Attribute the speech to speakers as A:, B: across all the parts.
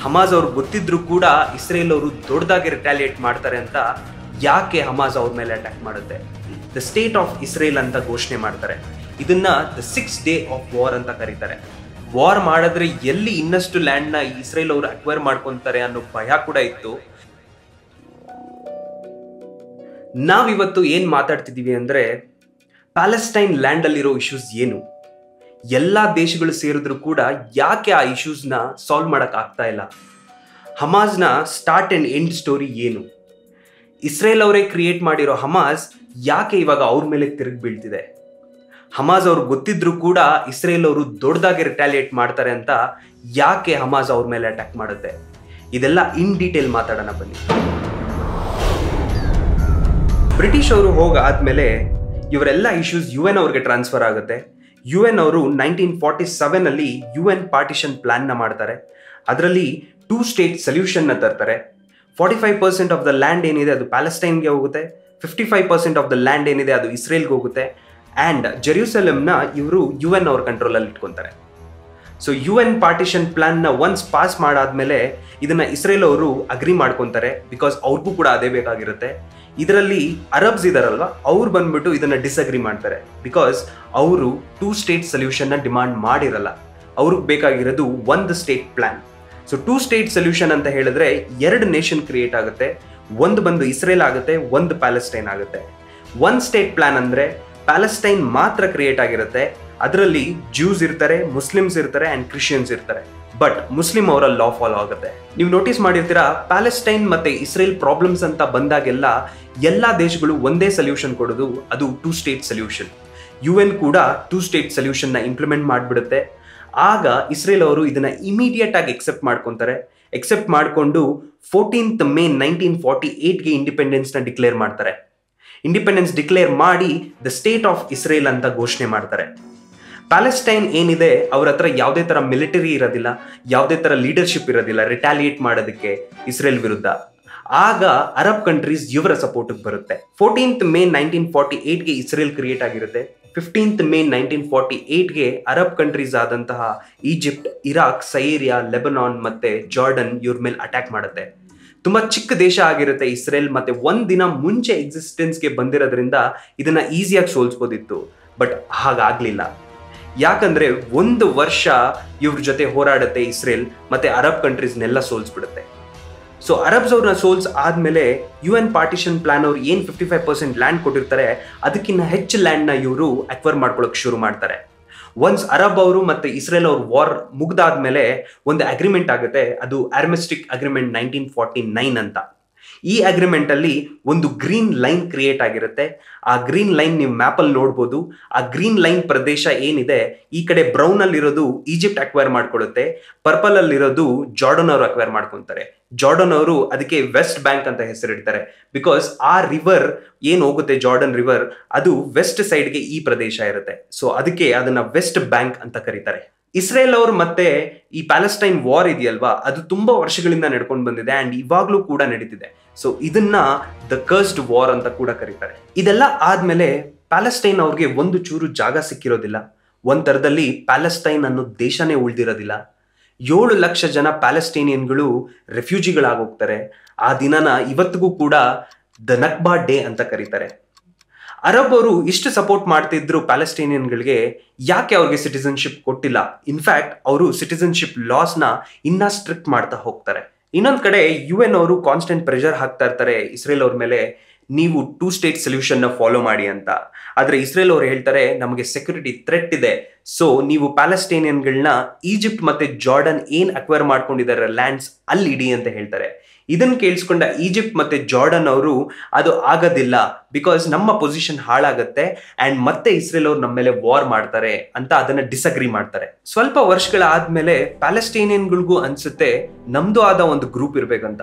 A: Hamas ಅವ್ರು ಗೊತ್ತಿದ್ರು ಕೂಡ ಇಸ್ರೇಲ್ ಅವರು ದೊಡ್ಡದಾಗಿ ರಿಟಾಲಿಯೇಟ್ ಮಾಡ್ತಾರೆ ಅಂತ ಯಾಕೆ ಹಮಾಸ್ ಅವ್ರ ಮೇಲೆ ಅಟ್ಯಾಕ್ ಮಾಡುತ್ತೆ? ದ ಸ್ಟೇಟ್ ಆಫ್ ಇಸ್ರೇಲ್ ಅಂತ ಘೋಷಣೆ ಮಾಡ್ತಾರೆ. ಇದನ್ನ the 6th day of war ಅಂತ ಕರೀತಾರೆ. ವಾರ್ ಮಾಡಿದ್ರೆ ಎಲ್ಲಿ ಇನ್ನಷ್ಟು ಲ್ಯಾಂಡ್ ನ ಇಸ್ರೇಲ್ ಅವರು ಅಕ್ವೈರ್ ಮಾಡ್ಕೊಂತಾರೆ ಅನ್ನೋ ಭಯ ಕೂಡ ಇತ್ತು. ನಾವಿವತ್ತು ಏನ್ ಮಾತಾಡ್ತಿದೀವಿ ಅಂದ್ರೆ ಪ್ಯಾಲೆಸ್ಟೈನ್ ಲ್ಯಾಂಡ್ ಅಲ್ಲಿರೋ ಇಶ್ಯೂಸ್ ಏನು, ಎಲ್ಲಾ ದೇಶಗಳು ಸೇರಿದ್ರು ಕೂಡ ಯಾಕೆ ಆ ಇಶ್ಯೂಸ್ ನ ಸಾಲ್ವ್ ಮಾಡಕ್ ಆಗ್ತಾ ಇಲ್ಲ, ಹಮಾಸ್ ನ ಸ್ಟಾರ್ಟ್ ಅಂಡ್ ಎಂಡ್ ಸ್ಟೋರಿ ಏನು, ಇಸ್ರೇಲ್ ಅವರೇ ಕ್ರಿಯೇಟ್ ಮಾಡಿರೋ ಹಮಾಸ್ ಯಾಕೆ ಇವಾಗ ಅವ್ರ ಮೇಲೆ ತಿರುಗಿ ಬೀಳ್ತಿದೆ, ಹಮಾಸ್ ಅವ್ರು ಗೊತ್ತಿದ್ರು ಕೂಡ ಇಸ್ರೇಲ್ ಅವರು ದೊಡ್ಡದಾಗಿ ರಿಟಾಲಿಯೇಟ್ ಮಾಡ್ತಾರೆ ಅಂತ ಯಾಕೆ ಹಮಾಸ್ ಅವ್ರ ಮೇಲೆ ಅಟ್ಯಾಕ್ ಮಾಡುತ್ತೆ, ಇದೆಲ್ಲ ಇನ್ ಡೀಟೇಲ್ ಮಾತಾಡೋಣ ಬನ್ನಿ. ಬ್ರಿಟಿಷ್ ಅವರು ಹೋಗಾದ್ಮೇಲೆ ಇವರೆಲ್ಲ ಇಶ್ಯೂಸ್ UN ಅವ್ರಿಗೆ ಟ್ರಾನ್ಸ್ಫರ್ ಆಗುತ್ತೆ. UN ಅವರು 1947 ಅಲ್ಲಿ UN ಪಾರ್ಟಿಷನ್ ಪ್ಲಾನ್ ನ ಮಾಡ್ತಾರೆ. ಅದರಲ್ಲಿ 2 state ಸೊಲ್ಯೂಷನ್ ನ ತರ್ತಾರೆ. 45% ಆಫ್ ದ ಲ್ಯಾಂಡ್ ಏನಿದೆ ಅದು ಪ್ಯಾಲೆಸ್ಟೈನ್ಗೆ ಹೋಗುತ್ತೆ, 55% ಆಫ್ ದ ಲ್ಯಾಂಡ್ ಏನಿದೆ ಅದು ಇಸ್ರೇಲ್ಗೆ ಹೋಗುತ್ತೆ. ಆ್ಯಂಡ್ ಜೆರೂಸಲೆಮ್ನ ಇವರು UN ಅವ್ರ ಕಂಟ್ರೋಲಲ್ಲಿ ಇಟ್ಕೊತಾರೆ. ಸೊ UN ಪಾರ್ಟಿಷನ್ ಪ್ಲಾನ್ನ ಒನ್ಸ್ ಪಾಸ್ ಮಾಡಾದ್ಮೇಲೆ ಇದನ್ನ ಇಸ್ರೇಲ್ ಅವರು ಅಗ್ರಿ ಮಾಡ್ಕೊತಾರೆ, ಬಿಕಾಸ್ ಅವ್ರಿಗೂ ಕೂಡ ಅದೇ ಬೇಕಾಗಿರುತ್ತೆ. ಇದರಲ್ಲಿ ಅರಬ್ಸ್ ಇದಾರಲ್ವಾ, ಅವ್ರು ಬಂದ್ಬಿಟ್ಟು ಇದನ್ನ ಡಿಸ್ಅಗ್ರಿ ಮಾಡ್ತಾರೆ, ಬಿಕಾಸ್ ಅವರು 2 state ಸೊಲ್ಯೂಷನ್ನ ಡಿಮಾಂಡ್ ಮಾಡಿರಲ್ಲ. ಅವ್ರಿಗೆ ಬೇಕಾಗಿರೋದು 1 state plan. So 2 state solution ಅಂತ ಹೇಳಿದ್ರೆ 2 ನೇಷನ್ ಕ್ರಿಯೇಟ್ ಆಗುತ್ತೆ. ಒಂದು ಬಂದು ಇಸ್ರೇಲ್ ಆಗುತ್ತೆ, ಒಂದು ಪ್ಯಾಲೆಸ್ಟೈನ್ ಆಗುತ್ತೆ. 1 state ಪ್ಲಾನ್ ಅಂದ್ರೆ ಪ್ಯಾಲೆಸ್ಟೈನ್ ಮಾತ್ರ ಕ್ರಿಯೇಟ್ ಆಗಿರುತ್ತೆ. ಅದರಲ್ಲಿ ಜ್ಯೂಸ್ ಇರ್ತಾರೆ, ಮುಸ್ಲಿಮ್ಸ್ ಇರ್ತಾರೆ ಅಂಡ್ ಕ್ರಿಶ್ಚಿಯನ್ಸ್ ಇರ್ತಾರೆ. ಬಟ್ ಮುಸ್ಲಿಂ ಅವರ ಲಾ ಫಾಲೋ ಆಗುತ್ತೆ. ನೀವು ನೋಟಿಸ್ ಮಾಡಿರ್ತೀರಾ, ಪ್ಯಾಲೆಸ್ಟೈನ್ ಮತ್ತೆ ಇಸ್ರೇಲ್ ಪ್ರಾಬ್ಲಮ್ಸ್ ಅಂತ ಬಂದಾಗೆಲ್ಲ ಎಲ್ಲಾ ದೇಶಗಳು ಒಂದೇ ಸೊಲ್ಯೂಷನ್ ಕೊಡೋದು, ಅದು 2 state ಸೊಲ್ಯೂಷನ್. UN ಕೂಡ 2 state ಸೊಲ್ಯೂಷನ್ ನ ಇಂಪ್ಲಿಮೆಂಟ್ ಮಾಡಿಬಿಡುತ್ತೆ. ಆಗ ಇಸ್ರೇಲ್ ಅವರು ಇದನ್ನ ಇಮಿಡಿಯೇಟ್ ಆಗಿ ಎಕ್ಸೆಪ್ಟ್ ಮಾಡ್ಕೊಂತಾರೆ. ಎಕ್ಸೆಪ್ಟ್ ಮಾಡಿಕೊಂಡು 14th May 1948ಗೆ ಇಂಡಿಪೆಂಡೆನ್ಸ್ ನ ಡಿಕ್ಲೇರ್ ಮಾಡ್ತಾರೆ. ಇಂಡಿಪೆಂಡೆನ್ಸ್ ಡಿಕ್ಲೇರ್ ಮಾಡಿ ದ ಸ್ಟೇಟ್ ಆಫ್ ಇಸ್ರೇಲ್ ಅಂತ ಘೋಷಣೆ ಮಾಡ್ತಾರೆ. ಪ್ಯಾಲೆಸ್ಟೈನ್ ಏನಿದೆ ಅವ್ರ ಹತ್ರ ಯಾವುದೇ ತರ ಮಿಲಿಟರಿ ಇರೋದಿಲ್ಲ, ಯಾವುದೇ ತರ ಲೀಡರ್ಶಿಪ್ ಇರೋದಿಲ್ಲ ರಿಟಾಲಿಯೇಟ್ ಮಾಡೋದಕ್ಕೆ ಇಸ್ರೇಲ್ ವಿರುದ್ಧ. ಆಗ ಅರಬ್ ಕಂಟ್ರೀಸ್ ಇವರ ಸಪೋರ್ಟ್ಗೆ ಬರುತ್ತೆ. 14th May 1948ಗೆ ಇಸ್ರೇಲ್ ಕ್ರಿಯೇಟ್ ಆಗಿರುತ್ತೆ. 15th May 1948ಗೆ ಅರಬ್ ಕಂಟ್ರೀಸ್ ಆದಂತಹ ಈಜಿಪ್ಟ್, ಇರಾಕ್, ಸೈರಿಯಾ, ಲೆಬನಾನ್ ಮತ್ತೆ ಜಾರ್ಡನ್ ಇವ್ರ ಮೇಲೆ ಅಟ್ಯಾಕ್ ಮಾಡುತ್ತೆ. ತುಂಬಾ ಚಿಕ್ಕ ದೇಶ ಆಗಿರುತ್ತೆ ಇಸ್ರೇಲ್, ಮತ್ತೆ ಒಂದಿನ ಮುಂಚೆ ಎಕ್ಸಿಸ್ಟೆನ್ಸ್ಗೆ ಬಂದಿರೋದ್ರಿಂದ ಇದನ್ನ ಈಸಿಯಾಗಿ ಸೋಲ್ಸ್ಬೋದಿತ್ತು. ಬಟ್ ಹಾಗಾಗ್ಲಿಲ್ಲ. ಯಾಕಂದ್ರೆ 1 ವರ್ಷ ಇವ್ರ ಜೊತೆ ಹೋರಾಡುತ್ತೆ ಇಸ್ರೇಲ್, ಮತ್ತೆ ಅರಬ್ ಕಂಟ್ರೀಸ್ನೆಲ್ಲ ಸೋಲ್ಸ್ಬಿಡುತ್ತೆ. ಸೊ ಅರಬ್ಸ್ ಅವ್ರನ್ನ ಸೋಲ್ಸ್ ಆದ್ಮೇಲೆ UN ಪಾರ್ಟಿಷನ್ ಪ್ಲಾನ್ ಅವ್ರು ಏನ್ 55% ಲ್ಯಾಂಡ್ ಕೊಟ್ಟಿರ್ತಾರೆ, ಅದಕ್ಕಿಂತ ಹೆಚ್ಚು ಲ್ಯಾಂಡ್ ನ ಇವರು ಅಕ್ವೈರ್ ಮಾಡ್ಕೊಳಕ್ ಶುರು ಮಾಡ್ತಾರೆ. ಒನ್ಸ್ ಅರಬ್ ಅವರು ಮತ್ತೆ ಇಸ್ರೇಲ್ ಅವ್ರ ವಾರ್ ಮುಗ್ದಾದ್ಮೇಲೆ ಒಂದು ಅಗ್ರಿಮೆಂಟ್ ಆಗುತ್ತೆ, ಅದು ಆರ್ಮಿಸ್ಟಿಕ್ ಅಗ್ರಿಮೆಂಟ್ 1949 ಅಂತ. ಈ ಅಗ್ರಿಮೆಂಟ್ ಅಲ್ಲಿ ಒಂದು ಗ್ರೀನ್ ಲೈನ್ ಕ್ರಿಯೇಟ್ ಆಗಿರುತ್ತೆ. ಆ ಗ್ರೀನ್ ಲೈನ್ ನೀವು ಮ್ಯಾಪ್ ಅಲ್ಲಿ ನೋಡ್ಬೋದು. ಆ ಗ್ರೀನ್ ಲೈನ್ ಪ್ರದೇಶ ಏನಿದೆ, ಈ ಕಡೆ ಬ್ರೌನ್ ಅಲ್ಲಿ ಇರೋದು ಈಜಿಪ್ಟ್ ಅಕ್ವೈರ್ ಮಾಡ್ಕೊಳ್ಳುತ್ತೆ, ಪರ್ಪಲ್ ಅಲ್ಲಿ ಇರೋದು ಜಾರ್ಡನ್ ಅವರು ಅಕ್ವೈರ್ ಮಾಡ್ಕೊಂತಾರೆ. ಜಾರ್ಡನ್ ಅವರು ಅದಕ್ಕೆ ವೆಸ್ಟ್ ಬ್ಯಾಂಕ್ ಅಂತ ಹೆಸರಿಡ್ತಾರೆ, ಬಿಕಾಸ್ ಆ ರಿವರ್ ಏನ್ ಹೋಗುತ್ತೆ ಜಾರ್ಡನ್ ರಿವರ್, ಅದು ವೆಸ್ಟ್ ಸೈಡ್ಗೆ ಈ ಪ್ರದೇಶ ಇರುತ್ತೆ. ಸೊ ಅದಕ್ಕೆ ಅದನ್ನ ವೆಸ್ಟ್ ಬ್ಯಾಂಕ್ ಅಂತ ಕರೀತಾರೆ. ಇಸ್ರೇಲ್ ಅವರು ಮತ್ತೆ ಈ ಪ್ಯಾಲೆಸ್ಟೈನ್ ವಾರ್ ಇದೆಯಲ್ವಾ, ಅದು ತುಂಬಾ ವರ್ಷಗಳಿಂದ ನಡ್ಕೊಂಡು ಬಂದಿದೆ ಅಂಡ್ ಇವಾಗ್ಲೂ ಕೂಡ ನಡೀತಿದೆ. ಸೊ ಇದನ್ನ ದ ಕರ್ಸ್ಡ್ ವಾರ್ ಅಂತ ಕೂಡ ಕರೀತಾರೆ. ಇದೆಲ್ಲ ಆದ್ಮೇಲೆ ಪ್ಯಾಲೆಸ್ಟೈನ್ ಅವ್ರಿಗೆ ಒಂದು ಚೂರು ಜಾಗ ಸಿಕ್ಕಿರೋದಿಲ್ಲ. ಒಂದ್ ತರದಲ್ಲಿ ಪ್ಯಾಲೆಸ್ಟೈನ್ ಅನ್ನೋ ದೇಶನೇ ಉಳಿದಿರೋದಿಲ್ಲ. 7 ಲಕ್ಷ ಜನ ಪ್ಯಾಲೆಸ್ಟೈನಿಯನ್ಗಳು ರೆಫ್ಯೂಜಿಗಳಾಗೋಗ್ತಾರೆ. ಆ ದಿನನ ಇವತ್ತಿಗೂ ಕೂಡ ದ ನಕ್ಬಾ ಡೇ ಅಂತ ಕರೀತಾರೆ. ಅರಬ್ ಅವರು ಇಷ್ಟು ಸಪೋರ್ಟ್ ಮಾಡ್ತಿದ್ರು ಪ್ಯಾಲೆಸ್ಟೈನಿಯನ್ಗಳಿಗೆ, ಯಾಕೆ ಅವ್ರಿಗೆ ಸಿಟಿಸನ್ಶಿಪ್ ಕೊಟ್ಟಿಲ್ಲ? ಇನ್ಫ್ಯಾಕ್ಟ್ ಅವರು ಸಿಟಿಸನ್ಶಿಪ್ ಲಾಸ್ ನ ಇನ್ನ ಸ್ಟ್ರಿಕ್ಟ್ ಮಾಡ್ತಾ ಹೋಗ್ತಾರೆ. ಇನ್ನೊಂದ್ ಕಡೆ UN ಅವರು ಕಾನ್ಸ್ಟೆಂಟ್ ಪ್ರೆಷರ್ ಹಾಕ್ತಾ ಇರ್ತಾರೆ ಇಸ್ರೇಲ್ ಅವ್ರ ಮೇಲೆ, ನೀವು 2 state ಸೊಲ್ಯೂಷನ್ ನ ಫಾಲೋ ಮಾಡಿ ಅಂತ. ಆದ್ರೆ ಇಸ್ರೇಲ್ ಅವರು ಹೇಳ್ತಾರೆ, ನಮಗೆ ಸೆಕ್ಯೂರಿಟಿ ಥ್ರೆಟ್ ಇದೆ, ಸೊ ನೀವು ಪ್ಯಾಲೆಸ್ಟೈನಿಯನ್ಗಳನ್ನ ಈಜಿಪ್ಟ್ ಮತ್ತೆ ಜಾರ್ಡನ್ ಏನ್ ಅಕ್ವೈರ್ ಮಾಡ್ಕೊಂಡಿದ್ದಾರೆ ಲ್ಯಾಂಡ್ಸ್ ಅಲ್ಲಿ ಇಡಿ ಅಂತ ಹೇಳ್ತಾರೆ. ಇದನ್ನ ಕೇಳಿಸ್ಕೊಂಡ ಈಜಿಪ್ಟ್ ಮತ್ತೆ ಜಾರ್ಡನ್ ಅವರು ಅದು ಆಗೋದಿಲ್ಲ, ಬಿಕಾಸ್ ನಮ್ಮ ಪೊಸಿಷನ್ ಹಾಳಾಗತ್ತೆ ಅಂಡ್ ಮತ್ತೆ ಇಸ್ರೇಲ್ ಅವ್ರು ನಮ್ಮ ಮೇಲೆ ವಾರ್ ಮಾಡ್ತಾರೆ ಅಂತ ಅದನ್ನ ಡಿಸ್ಅಗ್ರಿ ಮಾಡ್ತಾರೆ. ಸ್ವಲ್ಪ ವರ್ಷಗಳಾದ್ಮೇಲೆ ಪ್ಯಾಲೆಸ್ಟೈನಿಯನ್ಗಳಿಗೂ ಅನ್ಸುತ್ತೆ ನಮ್ದು ಆದ ಒಂದು ಗ್ರೂಪ್ ಇರ್ಬೇಕಂತ.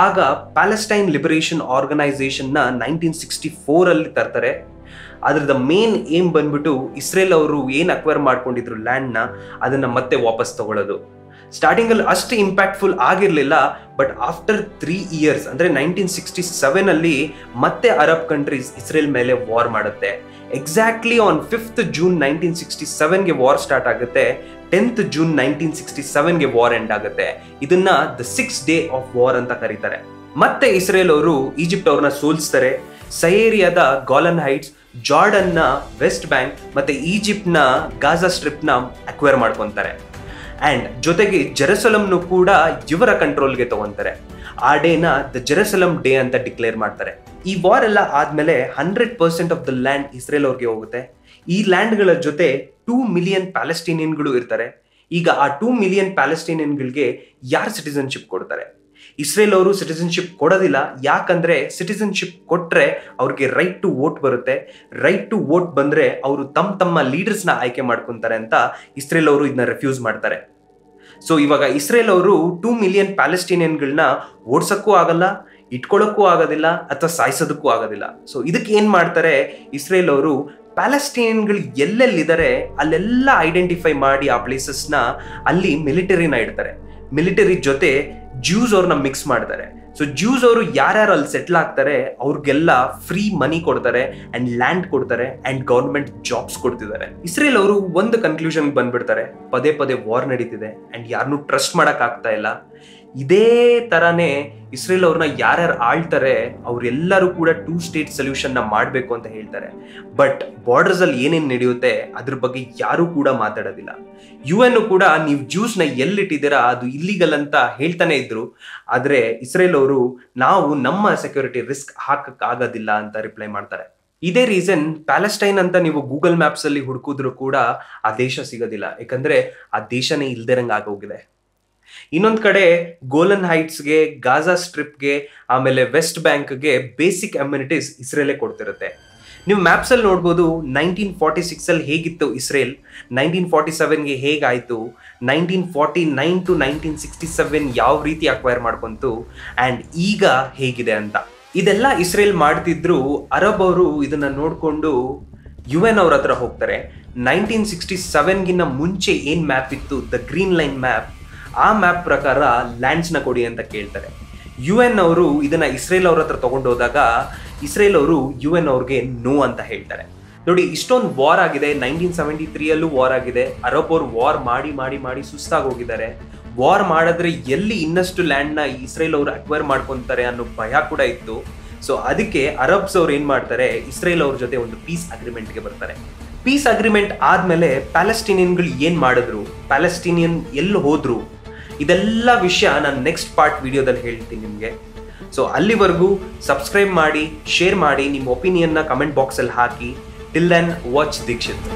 A: ಆಗ ಪ್ಯಾಲೆಸ್ಟೈನ್ ಲಿಬರೇಷನ್ ಆರ್ಗನೈಸೇಷನ್ ನ 1964 ಅಲ್ಲಿ ತರ್ತಾರೆ. ಅದ್ರದ ಮೇನ್ ಏಮ್ ಬಂದ್ಬಿಟ್ಟು ಇಸ್ರೇಲ್ ಅವರು ಏನ್ ಅಕ್ವೈರ್ ಮಾಡ್ಕೊಂಡಿದ್ರು ಲ್ಯಾಂಡ್ ನ, ಅದನ್ನ ಮತ್ತೆ ವಾಪಸ್ ತಗೊಳ್ಳೋದು. ಸ್ಟಾರ್ಟಿಂಗ್ ಅಲ್ಲಿ ಅಷ್ಟು ಇಂಪ್ಯಾಕ್ಟ್ಫುಲ್ ಆಗಿರ್ಲಿಲ್ಲ, ಬಟ್ ಆಫ್ಟರ್ 3 years ಅಂದ್ರೆ 1967 ಅಲ್ಲಿ ಮತ್ತೆ ಅರಬ್ ಕಂಟ್ರೀಸ್ ಇಸ್ರೇಲ್ ಮೇಲೆ ವಾರ್ ಮಾಡುತ್ತೆ. ಎಕ್ಸಾಕ್ಟ್ಲಿ ಆನ್ 5th June 1967ಗೆ ವಾರ್ ಸ್ಟಾರ್ಟ್ ಆಗುತ್ತೆ. 10th June 1967ಗೆ ವಾರ್ ಎಂಡ್ ಆಗುತ್ತೆ. ಇದನ್ನ the 6th day of war ಅಂತ ಕರೀತಾರೆ. ಮತ್ತೆ ಇಸ್ರೇಲ್ ಅವರು ಈಜಿಪ್ಟ್ ಅವ್ರನ್ನ ಸೋಲಿಸ್ತಾರೆ. ಸೈರಿಯಾದ ಗಾಲನ್ ಹೈಟ್ಸ್, ಜಾರ್ಡನ್ ನ ವೆಸ್ಟ್ ಬ್ಯಾಂಕ್ ಮತ್ತೆ ಈಜಿಪ್ಟ್ ನ ಗಾಜಾ ಸ್ಟ್ರಿಪ್ ನ ಅಕ್ವೈರ್ ಮಾಡ್ಕೊಂತಾರೆ. ಅಂಡ್ ಜೊತೆಗೆ ಜೆರುಸಲಂನು ಕೂಡ ಇವರ ಕಂಟ್ರೋಲ್ಗೆ ತಗೊಂತಾರೆ. ಆ ಡೇನ ದ ಜೆರುಸಲಂ ಡೇ ಅಂತ ಡಿಕ್ಲೇರ್ ಮಾಡ್ತಾರೆ. ಈ ವಾರ್ ಎಲ್ಲ ಆದ್ಮೇಲೆ 100% ಆಫ್ ದ ಲ್ಯಾಂಡ್ ಇಸ್ರೇಲ್ ಅವ್ರಿಗೆ ಹೋಗುತ್ತೆ. ಈ ಲ್ಯಾಂಡ್ಗಳ ಜೊತೆ 2 ಮಿಲಿಯನ್ ಪ್ಯಾಲೆಸ್ಟೀನಿಯನ್ಗಳು ಇರ್ತಾರೆ. ಈಗ ಆ 2 ಮಿಲಿಯನ್ ಪ್ಯಾಲೆಸ್ಟೀನಿಯನ್ಗಳಿಗೆ ಯಾರು ಸಿಟಿಸನ್ಶಿಪ್ ಕೊಡ್ತಾರೆ? ಇಸ್ರೇಲ್ ಅವರು ಸಿಟಿಸನ್ಶಿಪ್ ಕೊಡೋದಿಲ್ಲ. ಯಾಕಂದ್ರೆ ಸಿಟಿಸನ್ಶಿಪ್ ಕೊಟ್ರೆ ಅವ್ರಿಗೆ ರೈಟ್ ಟು ವೋಟ್ ಬರುತ್ತೆ. ರೈಟ್ ಟು ವೋಟ್ ಬಂದ್ರೆ ಅವರು ತಮ್ಮ ಲೀಡರ್ಸ್ನ ಆಯ್ಕೆ ಮಾಡ್ಕೊಂತಾರೆ ಅಂತ ಇಸ್ರೇಲ್ ಅವರು ಇದನ್ನ ರೆಫ್ಯೂಸ್ ಮಾಡ್ತಾರೆ. ಸೊ ಇವಾಗ ಇಸ್ರೇಲ್ ಅವರು 2 ಮಿಲಿಯನ್ ಪ್ಯಾಲೆಸ್ಟೀನಿಯನ್ಗಳನ್ನ ಓಡ್ಸಕ್ಕೂ ಆಗಲ್ಲ, ಇಟ್ಕೊಳ್ಳೋಕ್ಕೂ ಆಗೋದಿಲ್ಲ, ಅಥವಾ ಸಾಯಿಸೋದಕ್ಕೂ ಆಗೋದಿಲ್ಲ. ಸೊ ಇದಕ್ಕೆ ಏನ್ ಮಾಡ್ತಾರೆ ಇಸ್ರೇಲ್ ಅವರು, ಪ್ಯಾಲೆಸ್ಟೀನಿಯನ್ಗಳು ಎಲ್ಲೆಲ್ಲಿದ್ದಾರೆ ಅಲ್ಲೆಲ್ಲ ಐಡೆಂಟಿಫೈ ಮಾಡಿ ಆ ಪ್ಲೇಸಸ್ನ ಅಲ್ಲಿ ಮಿಲಿಟರಿನ ಇಡ್ತಾರೆ. ಮಿಲಿಟರಿ ಜೊತೆ ಜ್ಯೂಸ್ ಅವ್ರನ್ನ ಮಿಕ್ಸ್ ಮಾಡ್ತಾರೆ. ಸೊ ಜ್ಯೂಸ್ ಅವರು ಯಾರ್ಯಾರು ಅಲ್ಲಿ ಸೆಟ್ಲ್ ಆಗ್ತಾರೆ ಅವ್ರಿಗೆಲ್ಲ ಫ್ರೀ ಮನಿ ಕೊಡ್ತಾರೆ ಅಂಡ್ ಲ್ಯಾಂಡ್ ಕೊಡ್ತಾರೆ ಅಂಡ್ ಗೌರ್ಮೆಂಟ್ ಜಾಬ್ಸ್ ಕೊಡ್ತಿದ್ದಾರೆ. ಇಸ್ರೇಲ್ ಅವರು ಒಂದು ಕನ್ಕ್ಲೂಷನ್ ಬಂದ್ಬಿಡ್ತಾರೆ, ಪದೇ ವಾರ್ ನಡೀತಿದೆ ಅಂಡ್ ಯಾರನ್ನೂ ಟ್ರಸ್ಟ್ ಮಾಡಕ್ ಆಗ್ತಾ ಇಲ್ಲ. ಇದೇ ತರಾನೇ ಇಸ್ರೇಲ್ ಅವ್ರನ್ನ ಯಾರ್ಯಾರು ಆಳ್ತಾರೆ ಅವ್ರೆಲ್ಲರೂ ಕೂಡ 2 ಸ್ಟೇಟ್ ಸೊಲ್ಯೂಷನ್ ನ ಮಾಡ್ಬೇಕು ಅಂತ ಹೇಳ್ತಾರೆ. ಬಟ್ ಬಾರ್ಡರ್ಸ್ ಅಲ್ಲಿ ಏನೇನ್ ನಡೆಯುತ್ತೆ ಅದ್ರ ಬಗ್ಗೆ ಯಾರು ಕೂಡ ಮಾತಾಡೋದಿಲ್ಲ. UN ಕೂಡ ನೀವು ಜ್ಯೂಸ್ ನ ಎಲ್ಲಿಟ್ಟಿದ್ದೀರಾ ಅದು ಇಲ್ಲಿಗಲ್ ಅಂತ ಹೇಳ್ತಾನೆ ಇದ್ರು. ಆದ್ರೆ ಇಸ್ರೇಲ್ ಅವರು ನಾವು ನಮ್ಮ ಸೆಕ್ಯೂರಿಟಿ ರಿಸ್ಕ್ ಹಾಕಕ್ ಆಗೋದಿಲ್ಲ ಅಂತ ರಿಪ್ಲೈ ಮಾಡ್ತಾರೆ. ಇದೇ ರೀಸನ್ ಪ್ಯಾಲೆಸ್ಟೈನ್ ಅಂತ ನೀವು ಗೂಗಲ್ ಮ್ಯಾಪ್ಸ್ ಅಲ್ಲಿ ಹುಡುಕಿದ್ರು ಕೂಡ ಆ ದೇಶ ಸಿಗೋದಿಲ್ಲ. ಯಾಕಂದ್ರೆ ಆ ದೇಶನೇ ಇಲ್ದಿರಂಗ್ ಆಗೋಗಿದೆ. ಇನ್ನೊಂದ್ ಕಡೆ ಗೋಲನ್ ಹೈಟ್ಸ್ಗೆ, ಗಾಜಾ ಸ್ಟ್ರಿಪ್ಗೆ, ಆಮೇಲೆ ವೆಸ್ಟ್ ಬ್ಯಾಂಕ್ಗೆ ಬೇಸಿಕ್ ಅಮ್ಯುನಿಟೀಸ್ ಇಸ್ರೇಲೇ ಕೊಡ್ತಿರುತ್ತೆ. ನೀವು ಮ್ಯಾಪ್ಸ್ ಅಲ್ಲಿ ನೋಡ್ಬೋದು 1946 ಅಲ್ಲಿ ಹೇಗಿತ್ತು ಇಸ್ರೇಲ್, 1947ಗೆ ಹೇಗಾಯ್ತು, 1949 to 1967 ಯಾವ ರೀತಿ ಅಕ್ವೈರ್ ಮಾಡ್ಕೊಂತು ಅಂಡ್ ಈಗ ಹೇಗಿದೆ ಅಂತ. ಇದೆಲ್ಲ ಇಸ್ರೇಲ್ ಮಾಡ್ತಿದ್ರು. ಅರಬ್ ಅವರು ಇದನ್ನ ನೋಡ್ಕೊಂಡು UN ಅವ್ರ ಹತ್ರ ಹೋಗ್ತಾರೆ. 1967ಗಿನ್ನ ಮುಂಚೆ ಏನ್ ಮ್ಯಾಪ್ ಇತ್ತು, ದ ಗ್ರೀನ್ ಲೈನ್ ಮ್ಯಾಪ್, ಆ ಮ್ಯಾಪ್ ಪ್ರಕಾರ ಲ್ಯಾಂಡ್ಸ್ ನ ಕೊಡಿ ಅಂತ ಕೇಳ್ತಾರೆ. UN ಅವರು ಇದನ್ನ ಇಸ್ರೇಲ್ ಅವ್ರ ಹತ್ರ ತಗೊಂಡು ಹೋದಾಗ ಇಸ್ರೇಲ್ ಅವರು UN ಅವ್ರಿಗೆ ನೋ ಅಂತ ಹೇಳ್ತಾರೆ. ನೋಡಿ, ಇಷ್ಟೊಂದು ವಾರ್ ಆಗಿದೆ. 1973 ಅಲ್ಲೂ ವಾರ್ ಆಗಿದೆ. ಅರಬ್ ಅವ್ರು ವಾರ್ ಮಾಡಿ ಸುಸ್ತಾಗಿ ಹೋಗಿದ್ದಾರೆ. ವಾರ್ ಮಾಡಿದ್ರೆ ಎಲ್ಲಿ ಇನ್ನಷ್ಟು ಲ್ಯಾಂಡ್ ನ ಇಸ್ರೇಲ್ ಅವರು ಅಕ್ವೈರ್ ಮಾಡ್ಕೊಂತಾರೆ ಅನ್ನೋ ಭಯ ಕೂಡ ಇತ್ತು. ಸೊ ಅದಕ್ಕೆ ಅರಬ್ಸ್ ಅವ್ರು ಏನ್ ಮಾಡ್ತಾರೆ, ಇಸ್ರೇಲ್ ಅವ್ರ ಜೊತೆ ಒಂದು ಪೀಸ್ ಅಗ್ರಿಮೆಂಟ್ಗೆ ಬರ್ತಾರೆ. ಪೀಸ್ ಅಗ್ರಿಮೆಂಟ್ ಆದ್ಮೇಲೆ ಪ್ಯಾಲೆಸ್ಟೀನಿಯನ್ಗಳು ಏನ್ ಮಾಡಿದ್ರು, ಪ್ಯಾಲೆಸ್ಟೀನಿಯನ್ ಎಲ್ಲಿ ಹೋದ್ರು, ಇದೆಲ್ಲ ವಿಷಯ ನಾನು ನೆಕ್ಸ್ಟ್ ಪಾರ್ಟ್ ವಿಡಿಯೋದಲ್ಲಿ ಹೇಳ್ತೀನಿ ನಿಮಗೆ. ಸೊ ಅಲ್ಲಿವರೆಗೂ ಸಬ್ಸ್ಕ್ರೈಬ್ ಮಾಡಿ, ಶೇರ್ ಮಾಡಿ, ನಿಮ್ಮ ಒಪಿನಿಯನ್ನ ಕಮೆಂಟ್ ಬಾಕ್ಸಲ್ಲಿ ಹಾಕಿ. Till then watch Dixit.